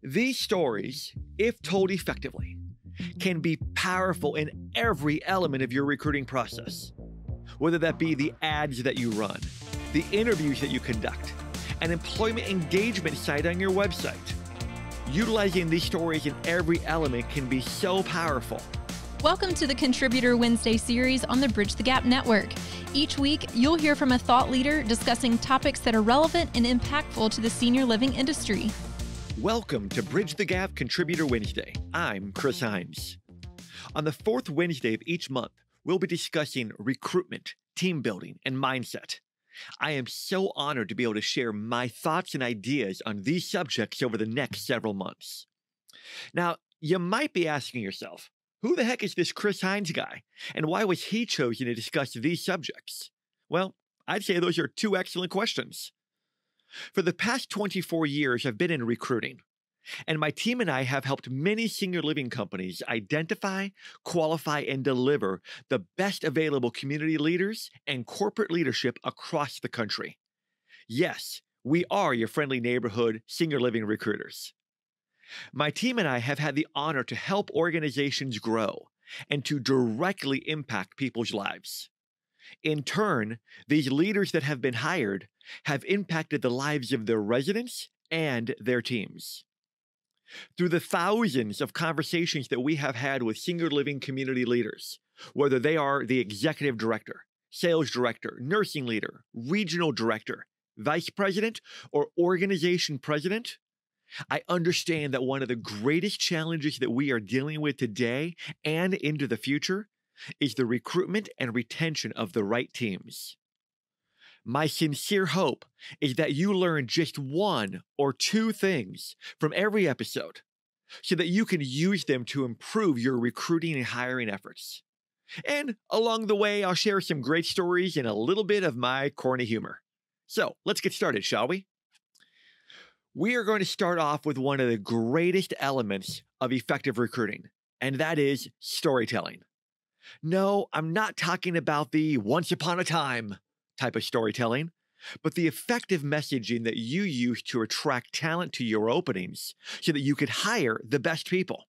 These stories, if told effectively, can be powerful in every element of your recruiting process, whether that be the ads that you run, the interviews that you conduct, an employment engagement site on your website. Utilizing these stories in every element can be so powerful. Welcome to the Contributor Wednesday series on the Bridge the Gap Network. Each week, you'll hear from a thought leader discussing topics that are relevant and impactful to the senior living industry. Welcome to Bridge the Gap Contributor Wednesday. I'm Chris Heinz. On the fourth Wednesday of each month, we'll be discussing recruitment, team building, and mindset. I am so honored to be able to share my thoughts and ideas on these subjects over the next several months. Now, you might be asking yourself, who the heck is this Chris Heinz guy, and why was he chosen to discuss these subjects? Well, I'd say those are two excellent questions. For the past 24 years, I've been in recruiting, and my team and I have helped many senior living companies identify, qualify, and deliver the best available community leaders and corporate leadership across the country. Yes, we are your friendly neighborhood senior living recruiters. My team and I have had the honor to help organizations grow and to directly impact people's lives. In turn, these leaders that have been hired have impacted the lives of their residents and their teams. Through the thousands of conversations that we have had with senior living community leaders, whether they are the executive director, sales director, nursing leader, regional director, vice president, or organization president, I understand that one of the greatest challenges that we are dealing with today and into the future is the recruitment and retention of the right teams. My sincere hope is that you learn just one or two things from every episode so that you can use them to improve your recruiting and hiring efforts. And along the way, I'll share some great stories and a little bit of my corny humor. So let's get started, shall we? We are going to start off with one of the greatest elements of effective recruiting, and that is storytelling. No, I'm not talking about the once upon a time type of storytelling, but the effective messaging that you use to attract talent to your openings so that you could hire the best people.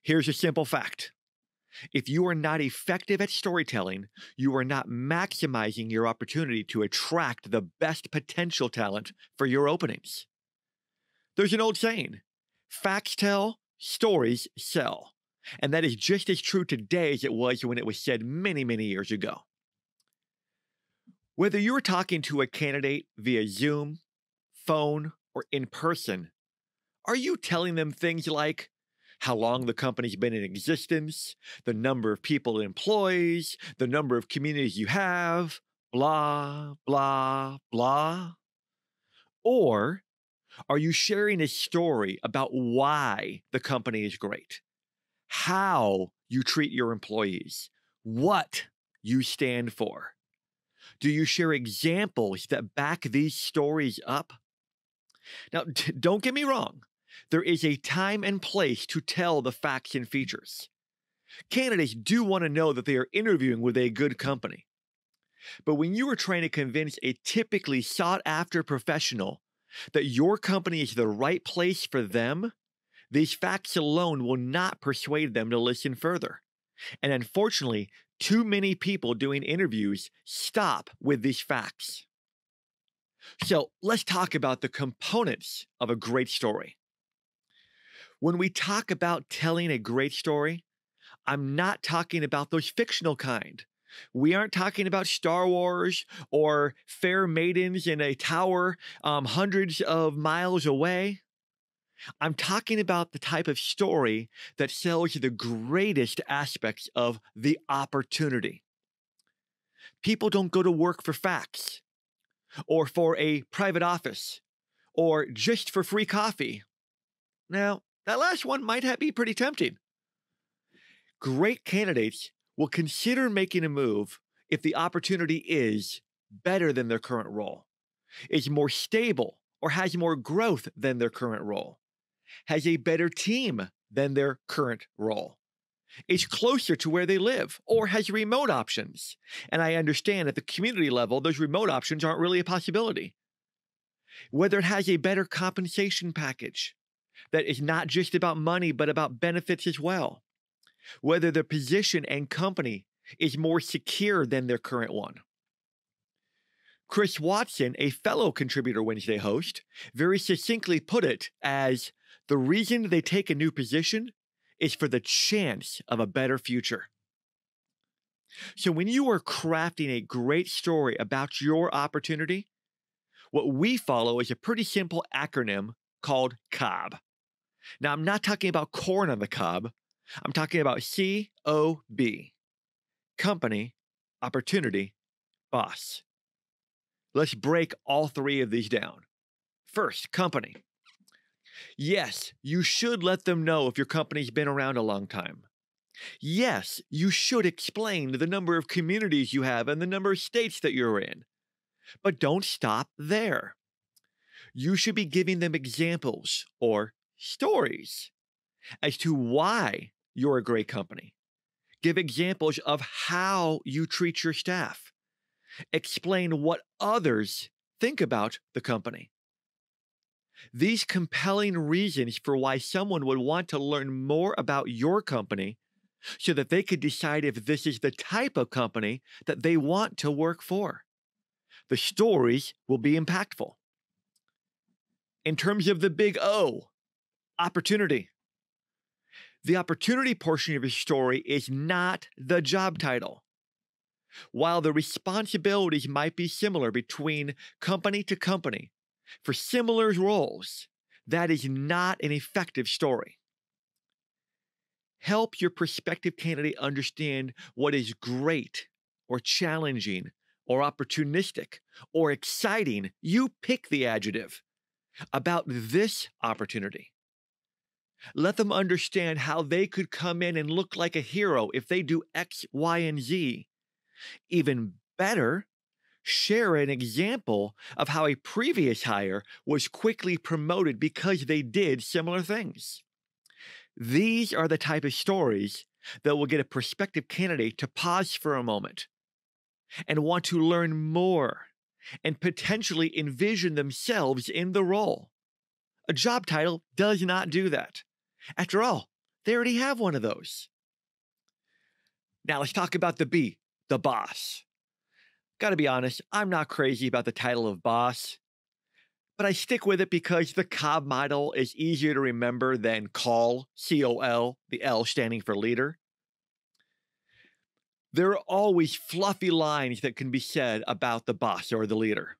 Here's a simple fact. If you are not effective at storytelling, you are not maximizing your opportunity to attract the best potential talent for your openings. There's an old saying, facts tell, stories sell. And that is just as true today as it was when it was said many, many years ago. Whether you're talking to a candidate via Zoom, phone, or in person, are you telling them things like how long the company's been in existence, the number of people it employs, the number of communities you have, blah, blah, blah? Or are you sharing a story about why the company is great, how you treat your employees, what you stand for? Do you share examples that back these stories up? Now, don't get me wrong. There is a time and place to tell the facts and features. Candidates do want to know that they are interviewing with a good company. But when you are trying to convince a typically sought-after professional that your company is the right place for them, these facts alone will not persuade them to listen further. And unfortunately, too many people doing interviews stop with these facts. So let's talk about the components of a great story. When we talk about telling a great story, I'm not talking about those fictional kind. We aren't talking about Star Wars or fair maidens in a tower hundreds of miles away. I'm talking about the type of story that sells the greatest aspects of the opportunity. People don't go to work for facts, or for a private office, or just for free coffee. Now, that last one might be pretty tempting. Great candidates will consider making a move if the opportunity is better than their current role, is more stable, or has more growth than their current role, has a better team than their current role, is closer to where they live, or has remote options. And I understand at the community level, those remote options aren't really a possibility. Whether it has a better compensation package, that is not just about money, but about benefits as well. Whether the position and company is more secure than their current one. Chris Watson, a fellow Contributor Wednesday host, very succinctly put it as the reason they take a new position is for the chance of a better future. So when you are crafting a great story about your opportunity, what we follow is a pretty simple acronym called COB. Now, I'm not talking about corn on the cob. I'm talking about COB. Company, opportunity, boss. Let's break all three of these down. First, company. Yes, you should let them know if your company's been around a long time. Yes, you should explain the number of communities you have and the number of states that you're in. But don't stop there. You should be giving them examples or stories as to why you're a great company. Give examples of how you treat your staff. Explain what others think about the company. These compelling reasons for why someone would want to learn more about your company so that they could decide if this is the type of company that they want to work for. The stories will be impactful. In terms of the big O, opportunity. The opportunity portion of your story is not the job title. While the responsibilities might be similar between company to company for similar roles, that is not an effective story. Help your prospective candidate understand what is great or challenging or opportunistic or exciting. You pick the adjective about this opportunity. Let them understand how they could come in and look like a hero if they do X, Y, and Z. Even better, share an example of how a previous hire was quickly promoted because they did similar things. These are the type of stories that will get a prospective candidate to pause for a moment and want to learn more and potentially envision themselves in the role. A job title does not do that. After all, they already have one of those. Now let's talk about the B, the boss. Gotta be honest, I'm not crazy about the title of boss, but I stick with it because the COB model is easier to remember than COL, C-O-L, the L standing for leader. There are always fluffy lines that can be said about the boss or the leader.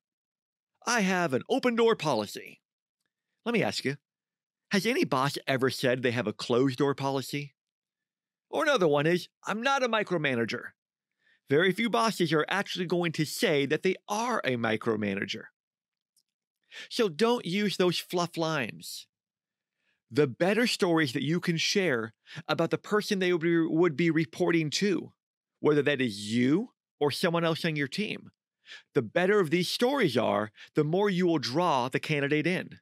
I have an open door policy. Let me ask you, has any boss ever said they have a closed door policy? Or another one is, I'm not a micromanager. Very few bosses are actually going to say that they are a micromanager. So don't use those fluff lines. The better stories that you can share about the person they would be reporting to, whether that is you or someone else on your team, the better of these stories are, the more you will draw the candidate in.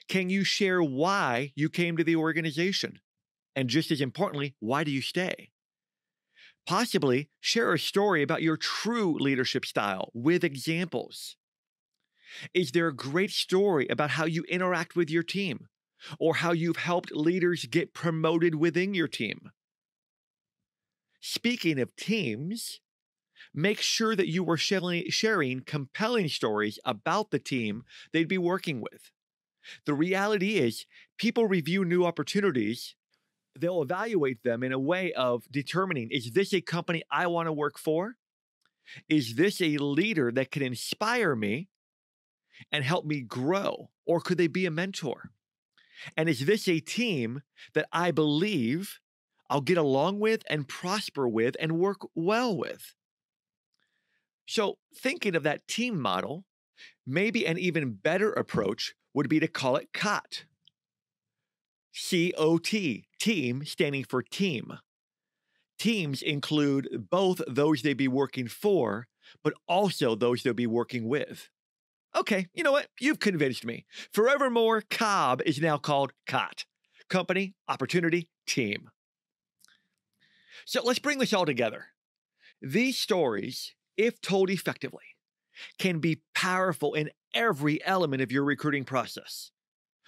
Can you share why you came to the organization? And just as importantly, why do you stay? Possibly share a story about your true leadership style with examples. Is there a great story about how you interact with your team or how you've helped leaders get promoted within your team? Speaking of teams, make sure that you are sharing compelling stories about the team they'd be working with. The reality is, people review new opportunities. They'll evaluate them in a way of determining, is this a company I want to work for? Is this a leader that can inspire me and help me grow? Or could they be a mentor? And is this a team that I believe I'll get along with and prosper with and work well with? So thinking of that team model, maybe an even better approach would be to call it COT. C-O-T, team standing for team. Teams include both those they'd be working for, but also those they'll be working with. Okay, you know what? You've convinced me. Forevermore, COB is now called COT. Company, opportunity, team. So let's bring this all together. These stories, if told effectively, can be powerful in every element of your recruiting process.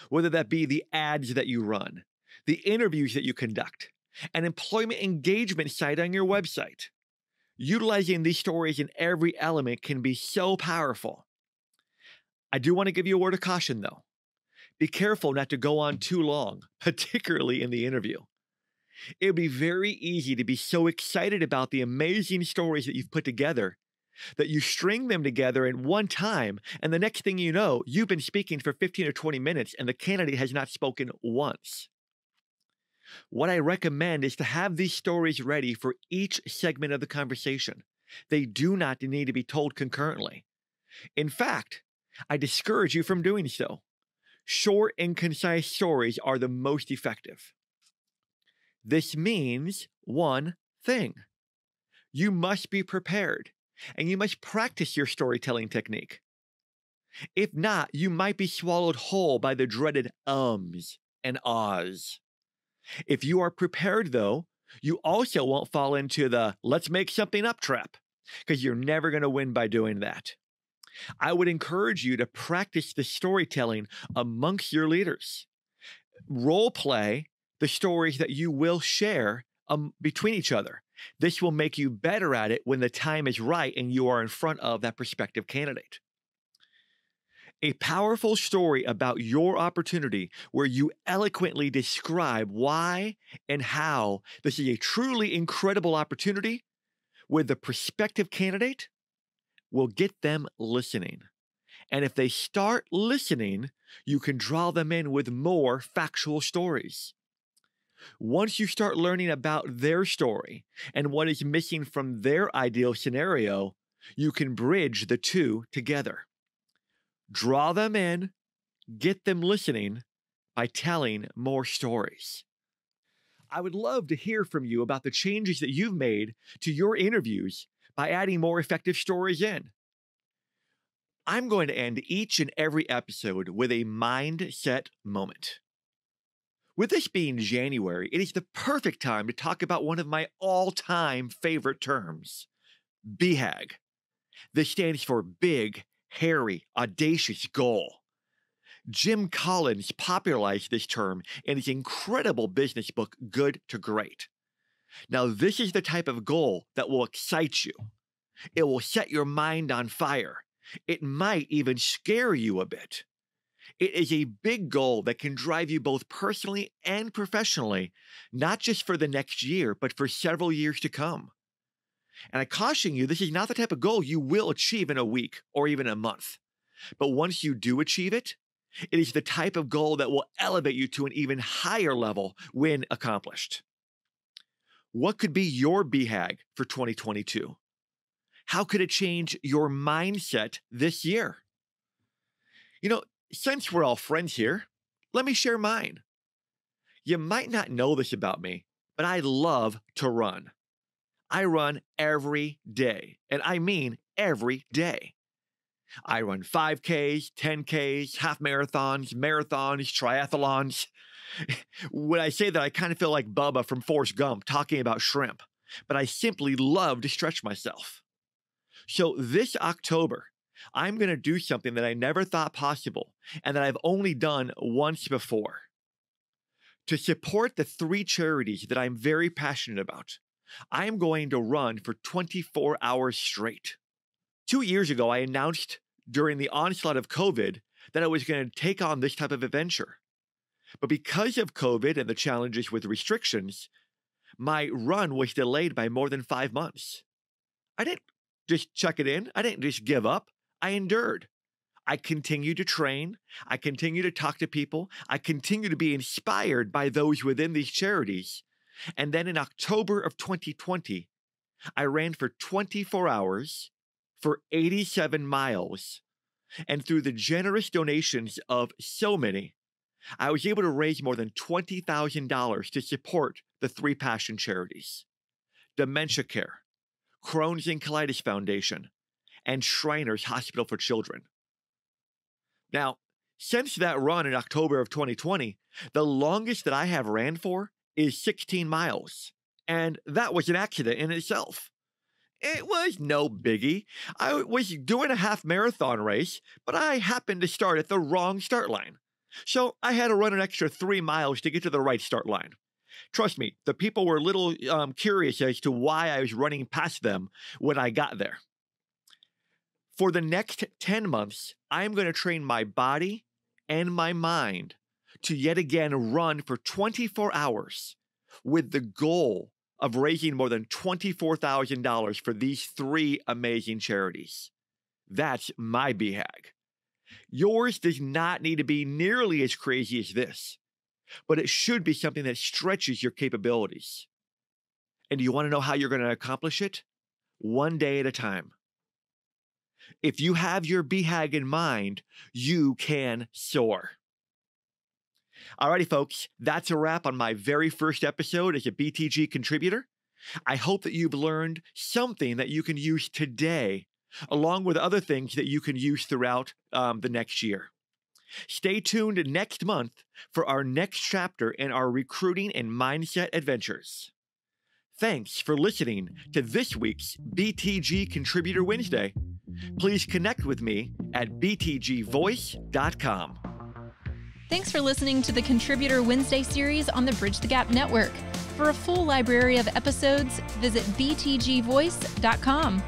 whether that be the ads that you run, the interviews that you conduct, an employment engagement site on your website. Utilizing these stories in every element can be so powerful. I do want to give you a word of caution, though. Be careful not to go on too long, particularly in the interview. It would be very easy to be so excited about the amazing stories that you've put together that you string them together in one time, and the next thing you know, you've been speaking for 15 or 20 minutes and the candidate has not spoken once. What I recommend is to have these stories ready for each segment of the conversation. They do not need to be told concurrently. In fact, I discourage you from doing so. Short and concise stories are the most effective. This means one thing. You must be prepared, and you must practice your storytelling technique. If not, you might be swallowed whole by the dreaded ums and ahs. If you are prepared, though, you also won't fall into the let's make something up trap, because you're never going to win by doing that. I would encourage you to practice the storytelling amongst your leaders. Role play the stories that you will share between each other. This will make you better at it when the time is right and you are in front of that prospective candidate. A powerful story about your opportunity where you eloquently describe why and how this is a truly incredible opportunity with the prospective candidate will get them listening. And if they start listening, you can draw them in with more factual stories. Once you start learning about their story and what is missing from their ideal scenario, you can bridge the two together. Draw them in, get them listening by telling more stories. I would love to hear from you about the changes that you've made to your interviews by adding more effective stories in. I'm going to end each and every episode with a mindset moment. With this being January, it is the perfect time to talk about one of my all-time favorite terms, BHAG. This stands for Big, Hairy, Audacious Goal. Jim Collins popularized this term in his incredible business book, Good to Great. Now, this is the type of goal that will excite you. It will set your mind on fire. It might even scare you a bit. It is a big goal that can drive you both personally and professionally, not just for the next year, but for several years to come. And I caution you, this is not the type of goal you will achieve in a week or even a month. But once you do achieve it, it is the type of goal that will elevate you to an even higher level when accomplished. What could be your BHAG for 2022? How could it change your mindset this year? Since we're all friends here, let me share mine. You might not know this about me, but I love to run. I run every day, and I mean every day. I run 5Ks, 10Ks, half marathons, triathlons. When I say that, I kind of feel like Bubba from Forrest Gump talking about shrimp, but I simply love to stretch myself. So this October, I'm going to do something that I never thought possible and that I've only done once before. To support the 3 charities that I'm very passionate about, I am going to run for 24 hours straight. 2 years ago, I announced during the onslaught of COVID that I was going to take on this type of adventure. But because of COVID and the challenges with restrictions, my run was delayed by more than 5 months. I didn't just chuck it in. I didn't just give up. I endured. I continued to train. I continued to talk to people. I continued to be inspired by those within these charities. And then in October of 2020, I ran for 24 hours for 87 miles. And through the generous donations of so many, I was able to raise more than $20,000 to support the 3 passion charities: Dementia Care, Crohn's and Colitis Foundation, and Shriners Hospital for Children. Now, since that run in October of 2020, the longest that I have ran for is 16 miles. And that was an accident in itself. It was no biggie. I was doing a half marathon race, but I happened to start at the wrong start line. So I had to run an extra 3 miles to get to the right start line. Trust me, the people were a little curious as to why I was running past them when I got there. For the next 10 months, I am going to train my body and my mind to yet again run for 24 hours with the goal of raising more than $24,000 for these 3 amazing charities. That's my BHAG. Yours does not need to be nearly as crazy as this, but it should be something that stretches your capabilities. And do you want to know how you're going to accomplish it? One day at a time. If you have your BHAG in mind, you can soar. Alrighty, folks, that's a wrap on my very first episode as a BTG contributor. I hope that you've learned something that you can use today, along with other things that you can use throughout the next year. Stay tuned next month for our next chapter in our recruiting and mindset adventures. Thanks for listening to this week's BTG Contributor Wednesday. Please connect with me at btgvoice.com. Thanks for listening to the Contributor Wednesday series on the Bridge the Gap Network. For a full library of episodes, visit btgvoice.com.